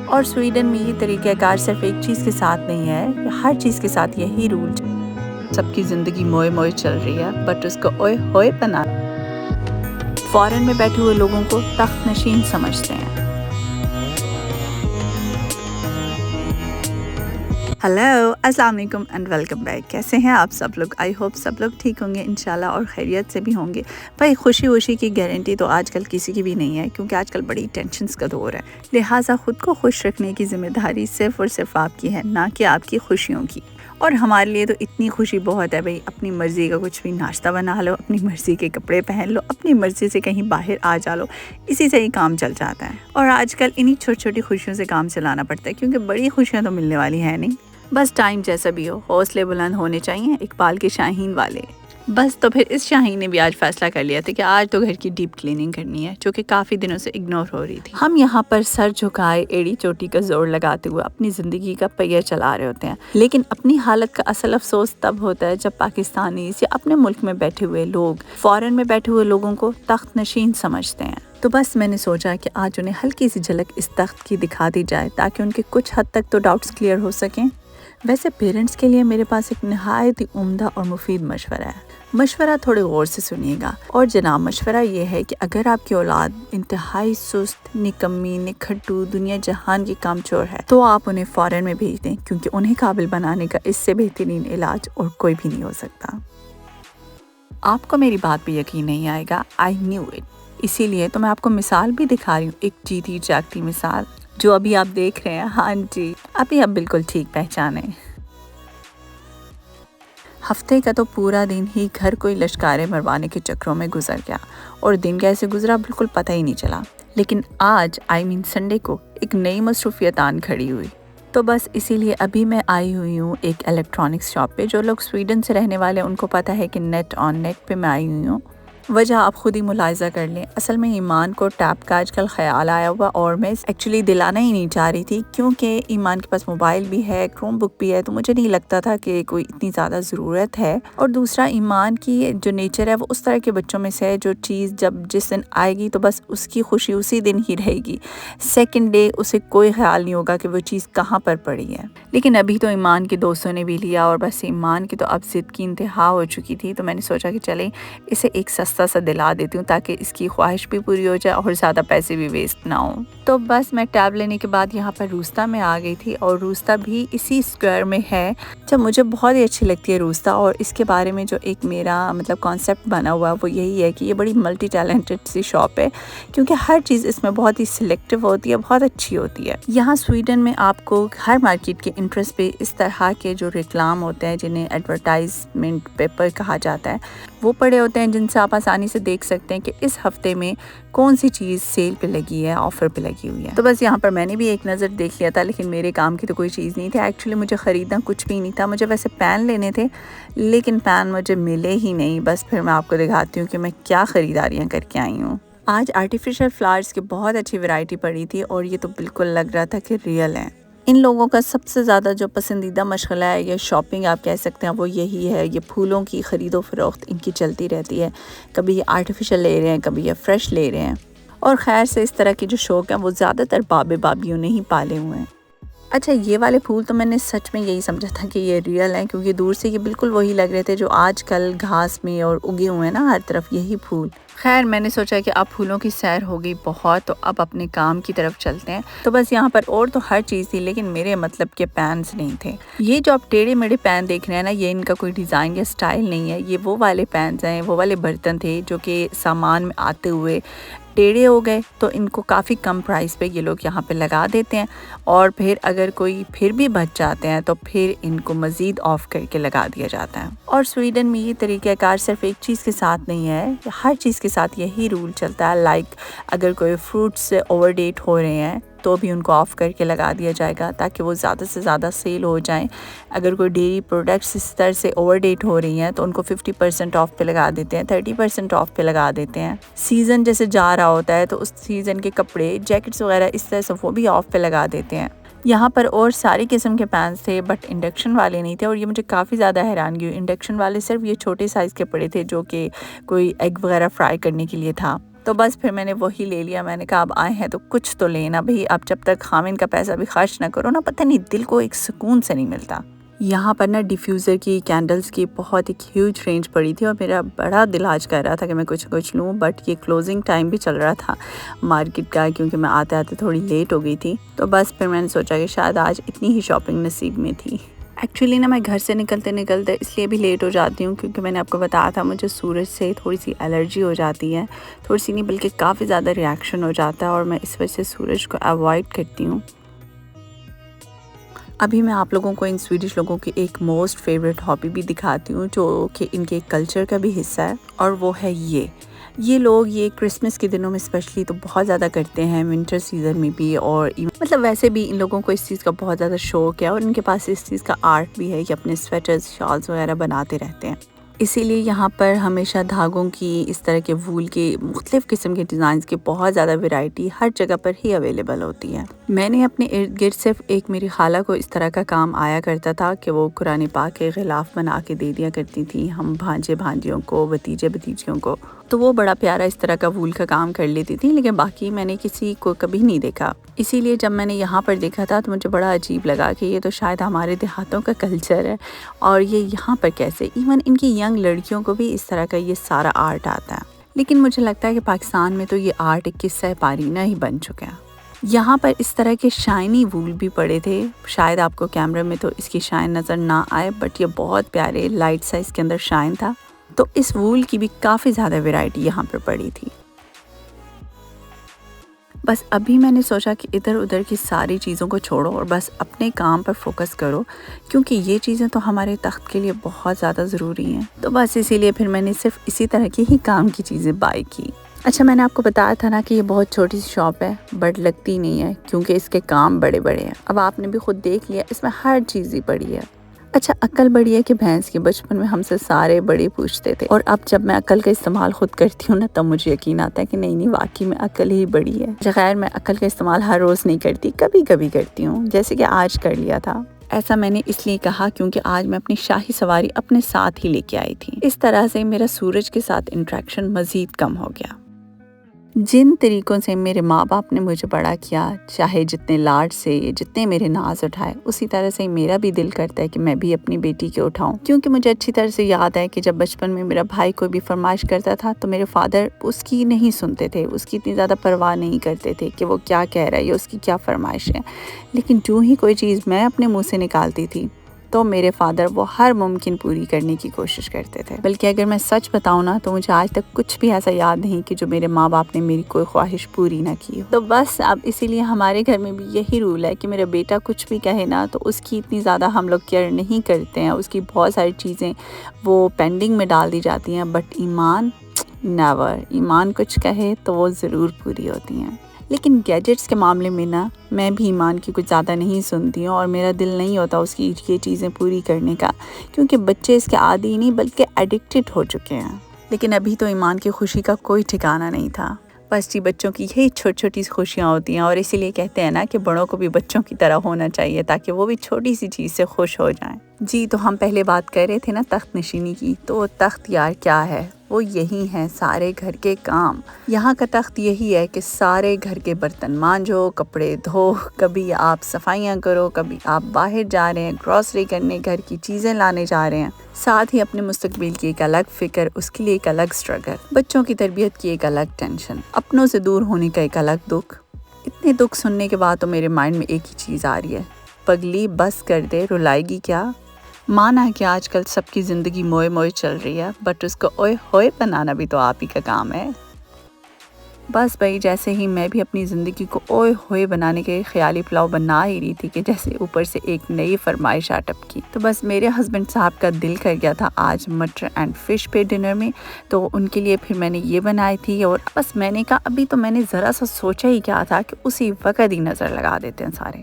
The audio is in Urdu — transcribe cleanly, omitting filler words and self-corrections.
اور سویڈن میں یہ طریقہ کار صرف ایک چیز کے ساتھ نہیں ہے، ہر چیز کے ساتھ یہی رول سب کی زندگی موئے موئے چل رہی ہے، بٹ اس کو اوئے ہوئے بنا فورن میں بیٹھے ہوئے لوگوں کو تخت نشین سمجھتے ہیں۔ ہیلو، السلام علیکم اینڈ ویلکم بیک۔ کیسے ہیں آپ سب لوگ؟ آئی ہوپ سب لوگ ٹھیک ہوں گے انشاءاللہ اور خیریت سے بھی ہوں گے۔ بھائی خوشی وشی کی گارنٹی تو آج کل کسی کی بھی نہیں ہے، کیونکہ آج کل بڑی ٹینشنز کا دور ہے، لہٰذا خود کو خوش رکھنے کی ذمہ داری صرف اور صرف آپ کی ہے، نہ کہ آپ کی خوشیوں کی۔ اور ہمارے لیے تو اتنی خوشی بہت ہے بھائی، اپنی مرضی کا کچھ بھی ناشتہ بنا لو، اپنی مرضی کے کپڑے پہن لو، اپنی مرضی سے کہیں باہر آ جا لو، اسی سے ہی کام چل جاتا ہے۔ اور آج کل انہی چھوٹی چھوٹی خوشیوں سے کام چلانا پڑتا ہے، کیونکہ بڑی خوشیاں تو ملنے والی ہیں نہیں۔ بس ٹائم جیسا بھی ہو، حوصلے بلند ہونے چاہیے، اقبال کے شاہین والے۔ بس تو پھر اس شاہین نے بھی آج فیصلہ کر لیا تھا کہ آج تو گھر کی ڈیپ کلیننگ کرنی ہے، جو کہ کافی دنوں سے اگنور ہو رہی تھی۔ ہم یہاں پر سر جھکائے ایڑی چوٹی کا زور لگاتے ہوئے اپنی زندگی کا پہیہ چلا رہے ہوتے ہیں، لیکن اپنی حالت کا اصل افسوس تب ہوتا ہے جب پاکستانی یا اپنے ملک میں بیٹھے ہوئے لوگ فورن میں بیٹھے ہوئے لوگوں کو تخت نشین سمجھتے ہیں۔ تو بس میں نے سوچا کہ آج انہیں ہلکی سی جھلک اس تخت کی دکھا دی جائے، تاکہ ان کے کچھ حد تک تو ڈاؤٹس کلیئر ہو سکیں۔ ویسے پیرنٹس کے لیے میرے پاس ایک نہایت ہی عمدہ اور مفید مشورہ ہے۔ مشورہ تھوڑے غور سے سنیے گا۔ اور جناب، مشورہ یہ ہے کہ اگر آپ کی اولاد انتہائی سست، نکمی، نکھٹو، دنیا جہان کی کامچور ہے، تو آپ انہیں فورن میں بھیج دیں، کیونکہ انہیں قابل بنانے کا اس سے بہترین علاج اور کوئی بھی نہیں ہو سکتا۔ آپ کو میری بات پہ یقین نہیں آئے گا، I knew it۔ اسی لیے تو میں آپ کو مثال بھی دکھا رہی ہوں، ایک جیتی جاگتی مثال جو ابھی آپ دیکھ رہے ہیں۔ ہاں جی، ابھی آپ بالکل ٹھیک پہچانے۔ ہفتے کا تو پورا دن ہی گھر کوئی لشکارے مروانے کے چکروں میں گزر گیا، اور دن کیسے گزرا بالکل پتہ ہی نہیں چلا۔ لیکن آج سنڈے کو ایک نئی مصروفیت آن کھڑی ہوئی۔ تو بس اسی لیے ابھی میں آئی ہوئی ہوں ایک الیکٹرانکس شاپ پہ۔ جو لوگ سویڈن سے رہنے والے ان کو پتہ ہے کہ نیٹ پہ میں آئی ہوئی ہوں۔ وجہ آپ خود ہی ملاحظہ کر لیں۔ اصل میں ایمان کو ٹیب کا آج کل خیال آیا ہوا، اور میں ایکچولی دلانا ہی نہیں چاہ رہی تھی، کیونکہ ایمان کے پاس موبائل بھی ہے، کروم بک بھی ہے، تو مجھے نہیں لگتا تھا کہ کوئی اتنی زیادہ ضرورت ہے۔ اور دوسرا، ایمان کی جو نیچر ہے وہ اس طرح کے بچوں میں سے ہے جو چیز جس دن آئے گی تو بس اس کی خوشی اسی دن ہی رہے گی، سیکنڈ ڈے اسے کوئی خیال نہیں ہوگا کہ وہ چیز کہاں پر پڑی ہے۔ لیکن ابھی تو ایمان کے دوستوں نے بھی لیا، اور بس ایمان کی تو اب ضد کی انتہا ہو چکی تھی، تو میں نے سوچا کہ چلیں اسے ایک سستا سا دلا دیتی ہوں، تاکہ اس کی خواہش بھی پوری ہو جائے اور زیادہ پیسے بھی ویسٹ نہ ہوں۔ تو بس میں ٹیب لینے کے بعد یہاں پر روستا میں آ گئی تھی، اور روستا بھی اسی اسکوائر میں ہے۔ جب مجھے بہت ہی اچھی لگتی ہے روستا، اور اس کے بارے میں جو ایک میرا کانسیپٹ بنا ہوا وہ یہی ہے کہ یہ بڑی ملٹی ٹیلنٹڈ سی شاپ ہے، کیونکہ ہر چیز اس میں بہت ہی سلیکٹیو ہوتی ہے، بہت اچھی ہوتی ہے۔ یہاں سویڈن میں آپ کو ہر مارکیٹ کے انٹرسٹ پہ اس طرح کے جو ریکلام ہوتے ہیں، جنہیں ایڈورٹائزمنٹ پیپر کہا جاتا ہے، وہ پڑے ہوتے ہیں، جن سے آپ آسانی سے دیکھ سکتے ہیں کہ اس ہفتے میں کون سی چیز سیل پہ لگی ہے، آفر پہ لگی ہوئی ہے۔ تو بس یہاں پر میں نے بھی ایک نظر دیکھ لیا تھا، لیکن میرے کام کی تو کوئی چیز نہیں تھی۔ ایکچولی مجھے خریدنا کچھ بھی نہیں تھا، مجھے ویسے پین لینے تھے، لیکن پین مجھے ملے ہی نہیں۔ بس پھر میں آپ کو دکھاتی ہوں کہ میں کیا خریداریاں کر کے آئی ہوں۔ آج آرٹیفیشل فلاورز کی بہت اچھی ورائٹی پڑی تھی، اور یہ تو بالکل لگ رہا تھا کہ ریئل ہیں۔ ان لوگوں کا سب سے زیادہ جو پسندیدہ مشغلہ ہے، یہ شاپنگ آپ کہہ سکتے ہیں، وہ یہی ہے۔ یہ پھولوں کی خرید و فروخت ان کی چلتی رہتی ہے، کبھی یہ آرٹیفیشل لے رہے ہیں، کبھی یہ فریش لے رہے ہیں۔ اور خیر سے اس طرح کے جو شوق ہیں وہ زیادہ تر بابیوں نے ہی پالے ہوئے ہیں۔ اچھا، یہ والے پھول تو میں نے سچ میں یہی سمجھا تھا کہ یہ ریئل ہیں، کیونکہ دور سے یہ بالکل وہی لگ رہے تھے جو آج کل گھاس میں اور اگے ہوئے ہیں نا ہر طرف، یہی پھول۔ خیر، میں نے سوچا کہ اب پھولوں کی سیر ہو گئی بہت، تو اب اپنے کام کی طرف چلتے ہیں۔ تو بس یہاں پر اور تو ہر چیز تھی، لیکن میرے مطلب کے پینس نہیں تھے۔ یہ جو آپ ٹیڑھے میڑھے پین دیکھ رہے ہیں نا، یہ ان کا کوئی ڈیزائن یا سٹائل نہیں ہے، یہ وہ والے پینس ہیں، وہ والے برتن تھے جو کہ سامان میں آتے ہوئے ٹیڑھے ہو گئے، تو ان کو کافی کم پرائس پہ یہ لوگ یہاں پہ لگا دیتے ہیں، اور پھر اگر کوئی پھر بھی بچ جاتے ہیں تو پھر ان کو مزید آف کر کے لگا دیا جاتا ہے۔ اور سویڈن میں یہ طریقہ کار صرف ایک چیز کے ساتھ نہیں ہے، ہر چیز کے ساتھ یہی رول چلتا ہے۔ لائک اگر کوئی فروٹس اوور ڈیٹ ہو رہے ہیں تو بھی ان کو آف کر کے لگا دیا جائے گا، تاکہ وہ زیادہ سے زیادہ سیل ہو جائیں۔ اگر کوئی ڈیری پروڈکٹس اس طرح سے اوور ڈیٹ ہو رہی ہیں تو ان کو 50% آف پہ لگا دیتے ہیں، 30% آف پہ لگا دیتے ہیں۔ سیزن جیسے جا رہا ہوتا ہے تو اس سیزن کے کپڑے، جیکٹس وغیرہ اس طرح سے وہ بھی آف پہ لگا دیتے ہیں۔ یہاں پر اور ساری قسم کے پینس تھے، بٹ انڈکشن والے نہیں تھے، اور یہ مجھے کافی زیادہ حیرانگی ہوئی۔ انڈکشن والے صرف یہ چھوٹے سائز کے پڑے تھے، جو کہ کوئی ایگ وغیرہ فرائی کرنے کے لیے تھا۔ تو بس پھر میں نے وہی لے لیا. میں نے کہا اب آئے ہیں تو کچھ تو لینا بھئی، اب جب تک خامن کا پیسہ بھی خرچ نہ کرو نا، پتہ نہیں دل کو ایک سکون سے نہیں ملتا. یہاں پر نا ڈیفیوزر کی، کینڈلز کی بہت ایک ہیوج رینج پڑی تھی اور میرا بڑا دل آج کر رہا تھا کہ میں کچھ لوں، بٹ یہ کلوزنگ ٹائم بھی چل رہا تھا مارکیٹ کا، کیونکہ میں آتے آتے تھوڑی لیٹ ہو گئی تھی. تو بس پھر میں نے سوچا کہ شاید آج اتنی ہی شاپنگ نصیب میں تھی. ایکچولی نا میں گھر سے نکلتے اس لیے بھی لیٹ ہو جاتی ہوں کیونکہ میں نے آپ کو بتایا تھا مجھے سورج سے تھوڑی سی الرجی ہو جاتی ہے، تھوڑی سی نہیں بلکہ کافی زیادہ ریاکشن ہو جاتا ہے، اور میں اس وجہ سے سورج کو اوائڈ کرتی ہوں. ابھی میں آپ لوگوں کو ان سویڈش لوگوں کی ایک موسٹ فیوریٹ ہابی بھی دکھاتی ہوں جو کہ ان کے کلچر کا بھی حصہ ہے، اور وہ ہے یہ لوگ یہ کرسمس کے دنوں میں اسپیشلی تو بہت زیادہ کرتے ہیں، ونٹر سیزن میں بھی، اور مطلب ویسے بھی ان لوگوں کو اس چیز کا بہت زیادہ شوق ہے، اور ان کے پاس اس چیز کا آرٹ بھی ہے کہ اپنے سویٹرز، شالز وغیرہ بناتے رہتے ہیں. اسی لیے یہاں پر ہمیشہ دھاگوں کی، اس طرح کے وول کے مختلف قسم کے ڈیزائنز کی بہت زیادہ ویرائٹی ہر جگہ پر ہی اویلیبل ہوتی ہے. میں نے اپنے ارد گرد صرف ایک میری خالہ کو اس طرح کا کام آیا کرتا تھا کہ وہ قرآن پاک کے غلاف بنا کے دے دیا کرتی تھی ہم بھانجے بھانجیوں کو، بھتیجے بھتیجیوں کو، تو وہ بڑا پیارا اس طرح کا وول کا کام کر لیتی تھی، لیکن باقی میں نے کسی کو کبھی نہیں دیکھا. اسی لیے جب میں نے یہاں پر دیکھا تھا تو مجھے بڑا عجیب لگا کہ یہ تو شاید ہمارے دیہاتوں کا کلچر ہے، اور یہ یہاں پر کیسے، ایون ان کی ینگ لڑکیوں کو بھی اس طرح کا یہ سارا آرٹ آتا ہے. لیکن مجھے لگتا ہے کہ پاکستان میں تو یہ آرٹ ایک قصہ پارینہ ہی بن چکا ہے. یہاں پر اس طرح کے شائنی وول بھی پڑے تھے، شاید آپ کو کیمرے میں تو اس کی شائن نظر نہ آئے، بٹ یہ بہت پیارے لائٹ سائز کے اندر شائن تھا. تو اس وول کی بھی کافی زیادہ ویرائٹی یہاں پر پڑی تھی. بس ابھی میں نے سوچا کہ ادھر ادھر کی ساری چیزوں کو چھوڑو اور بس اپنے کام پر فوکس کرو، کیونکہ یہ چیزیں تو ہمارے تخت کے لیے بہت زیادہ ضروری ہیں. تو بس اسی لیے پھر میں نے صرف اسی طرح کی ہی کام کی چیزیں بائی کی. اچھا، میں نے آپ کو بتایا تھا نا کہ یہ بہت چھوٹی سی شاپ ہے، بٹ لگتی نہیں ہے کیونکہ اس کے کام بڑے بڑے ہیں. اب آپ نے بھی خود دیکھ لیا، اس میں ہر چیز ہی پڑی ہے. اچھا، عقل بڑی ہے کہ بھینس کی، بچپن میں ہم سے سارے بڑے پوچھتے تھے، اور اب جب میں عقل کا استعمال خود کرتی ہوں نا تب مجھے یقین آتا ہے کہ نہیں واقعی میں عقل ہی بڑی ہے. خیر، میں عقل کا استعمال ہر روز نہیں کرتی، کبھی کبھی کرتی ہوں، جیسے کہ آج کر لیا تھا. ایسا میں نے اس لیے کہا کیونکہ آج میں اپنی شاہی سواری اپنے ساتھ ہی لے کے آئی تھی. اس طرح سے میرا سورج کے ساتھ انٹریکشن مزید کم ہو گیا. جن طریقوں سے میرے ماں باپ نے مجھے بڑا کیا، چاہے جتنے لاڈ سے، جتنے میرے ناز اٹھائے، اسی طرح سے میرا بھی دل کرتا ہے کہ میں بھی اپنی بیٹی کے اٹھاؤں. کیونکہ مجھے اچھی طرح سے یاد ہے کہ جب بچپن میں میرا بھائی کوئی بھی فرمائش کرتا تھا تو میرے فادر اس کی نہیں سنتے تھے، اس کی اتنی زیادہ پرواہ نہیں کرتے تھے کہ وہ کیا کہہ رہا ہے یا اس کی کیا فرمائش ہے. لیکن جو ہی کوئی چیز میں اپنے منہ سے نکالتی تھی تو میرے فادر وہ ہر ممکن پوری کرنے کی کوشش کرتے تھے. بلکہ اگر میں سچ بتاؤں نا تو مجھے آج تک کچھ بھی ایسا یاد نہیں کہ جو میرے ماں باپ نے میری کوئی خواہش پوری نہ کی. تو بس اب اسی لیے ہمارے گھر میں بھی یہی رول ہے کہ میرا بیٹا کچھ بھی کہے نا تو اس کی اتنی زیادہ ہم لوگ کیئر نہیں کرتے ہیں. اس کی بہت ساری چیزیں وہ پینڈنگ میں ڈال دی جاتی ہیں، بٹ ایمان نیور، ایمان کچھ کہے تو وہ ضرور پوری ہوتی ہیں. لیکن گیجٹس کے معاملے میں نا میں بھی ایمان کی کچھ زیادہ نہیں سنتی ہوں، اور میرا دل نہیں ہوتا اس کی یہ چیزیں پوری کرنے کا، کیونکہ بچے اس کے عادی نہیں بلکہ ایڈکٹڈ ہو چکے ہیں. لیکن ابھی تو ایمان کی خوشی کا کوئی ٹھکانہ نہیں تھا. بس جی، بچوں کی یہی چھوٹی چھوٹی خوشیاں ہوتی ہیں، اور اسی لیے کہتے ہیں نا کہ بڑوں کو بھی بچوں کی طرح ہونا چاہیے تاکہ وہ بھی چھوٹی سی چیز سے خوش ہو جائیں. جی، تو ہم پہلے بات کر رہے تھے نا تخت نشینی کی، تو تخت یار کیا ہے، وہ یہی ہیں سارے گھر کے کام. یہاں کا تخت یہی ہے کہ سارے گھر کے برتن مانجو، کپڑے دھو، کبھی آپ صفائیاں کرو، کبھی آپ باہر جا رہے ہیں گروسری کرنے، گھر کی چیزیں لانے جا رہے ہیں، ساتھ ہی اپنے مستقبل کی ایک الگ فکر، اس کے لیے ایک الگ سٹرگل، بچوں کی تربیت کی ایک الگ ٹینشن، اپنوں سے دور ہونے کا ایک الگ دکھ. اتنے دکھ سننے کے بعد تو میرے مائنڈ میں ایک ہی چیز آ رہی ہے، پگلی بس کر دے، رلائے گی کیا. مانا ہے کہ آج کل سب کی زندگی موئے موئے چل رہی ہے، بٹ اس کو اوئے ہوئے بنانا بھی تو آپ ہی کا کام ہے. بس بھائی، جیسے ہی میں بھی اپنی زندگی کو اوئے ہوئے بنانے کے خیالی پلاؤ بنا ہی رہی تھی کہ جیسے اوپر سے ایک نئی فرمائش اٹپ کی. تو بس میرے ہسبینڈ صاحب کا دل کر گیا تھا آج مٹر اینڈ فش پہ ڈنر میں، تو ان کے لیے پھر میں نے یہ بنائی تھی. اور بس میں نے کہا ابھی تو میں نے ذرا سا سوچا ہی کیا تھا کہ اسی وقت ہی نظر لگا دیتے ہیں سارے.